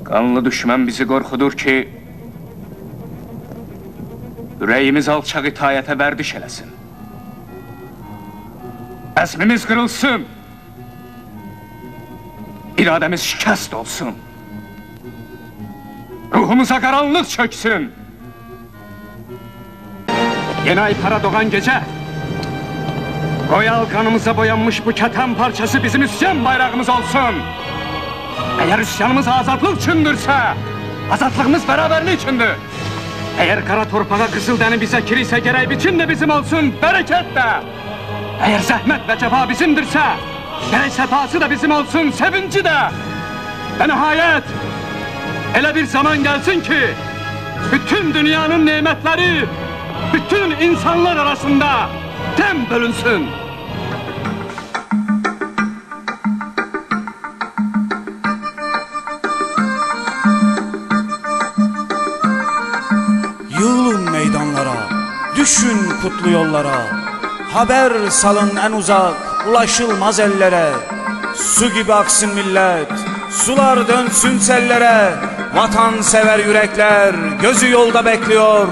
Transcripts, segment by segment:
Kanlı düşmən bizi qorxudur ki, ürəyimiz alçaq itayətə vərdiş eləsin. Əzmimiz qırılsın, iradəmiz şikəst olsun, ruhumuza qaranlıq çöksün. Yeni ay para doğan gece, royal kanımıza boyanmış bu keten parçası bizim üsyan bayrağımız olsun. Eğer üsyanımız azadlık içindirse, azadlığımız beraberlik içindir. Eğer kara torpağa kızıldəni bize kiriyse gerek biçim de bizim olsun, bereket de. Eğer zahmet ve cefa bizimdirse, gerek sefası da bizim olsun, sevinci de. Ve nihayet, öyle bir zaman gelsin ki, bütün dünyanın nimetleri, bütün insanlar arasında tem bölünsün. Yığılın meydanlara, düşün kutlu yollara, haber salın en uzak, ulaşılmaz ellere. Su gibi aksın millet, sular dönsün sellere. Vatansever yürekler gözü yolda bekliyor.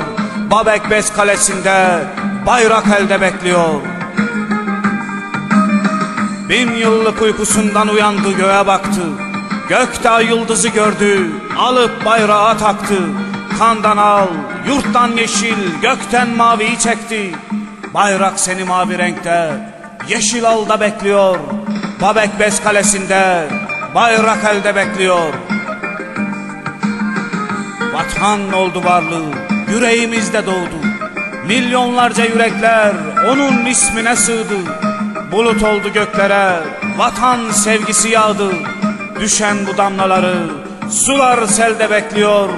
Babek Bes Kalesi'nde bayrak elde bekliyor. 1000 yıllık uykusundan uyandı, göğe baktı. Gökte ay yıldızı gördü, alıp bayrağa taktı. Kandan al, yurttan yeşil, gökten maviyi çekti. Bayrak seni mavi renkte, yeşil alda bekliyor. Babek Bes Kalesi'nde bayrak elde bekliyor. Vatan oldu varlığı, yüreğimizde doğdu. Milyonlarca yürekler onun ismine sığdı. Bulut oldu göklere, vatan sevgisi yağdı. Düşen bu damlaları sular selde bekliyor.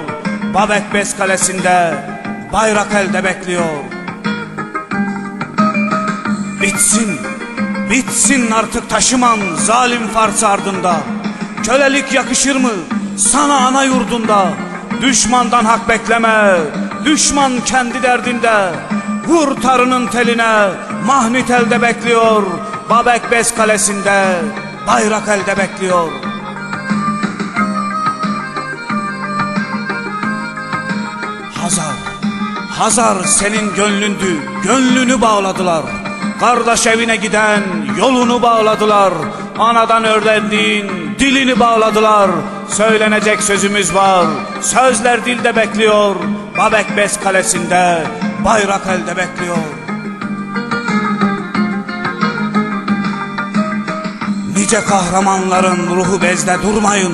Babek Bes Kalesi'nde bayrak elde bekliyor. Bitsin, bitsin artık taşıman zalim farsı ardında. Kölelik yakışır mı sana ana yurdunda? Düşmandan hak bekleme, düşman kendi derdinde. Vur tarının teline, mahnit elde bekliyor. Babek Bes Kalesi'nde bayrak elde bekliyor. Hazar, Hazar senin gönlündü, gönlünü bağladılar. Kardeş evine giden yolunu bağladılar. Anadan öğrendiğin dilini bağladılar. Söylenecek sözümüz var, sözler dilde bekliyor. Babek Bes Kalesi'nde bayrak elde bekliyor. Nice kahramanların ruhu bezde durmayın.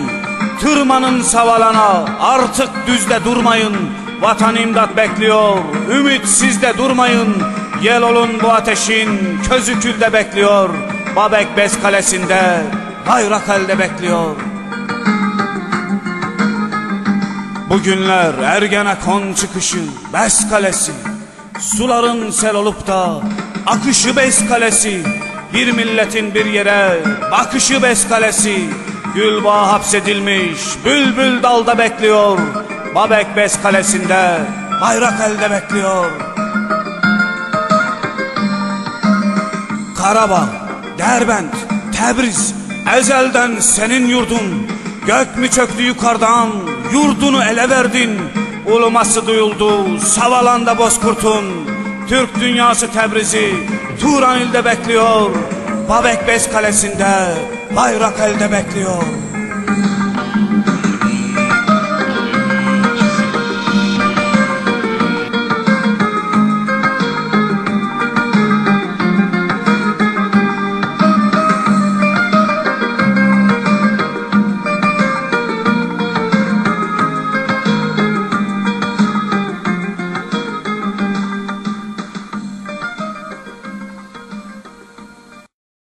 Tırmanın savalana, artık düzde durmayın. Vatan imdat bekliyor, ümit sizde durmayın. Yel olun bu ateşin, közü külde bekliyor. Babek Bes Kalesi'nde bayrak elde bekliyor. Bugünler Ergenekon çıkışı, Bes Kalesi. Suların sel olup da akışı Bes Kalesi. Bir milletin bir yere bakışı Bes Kalesi. Gülbağı hapsedilmiş, bülbül dalda bekliyor. Babek Bes Kalesi'nde bayrak elde bekliyor. Karabağ, Derbent, Tebriz, ezelden senin yurdun. Gök mü çöktü yukarıdan, yurdunu ele verdin. Uluması duyuldu, Savalan'da Bozkurt'un. Türk dünyası Tebriz'i Turanil'de bekliyor. Babek Bes Kalesi'nde bayrak elde bekliyor.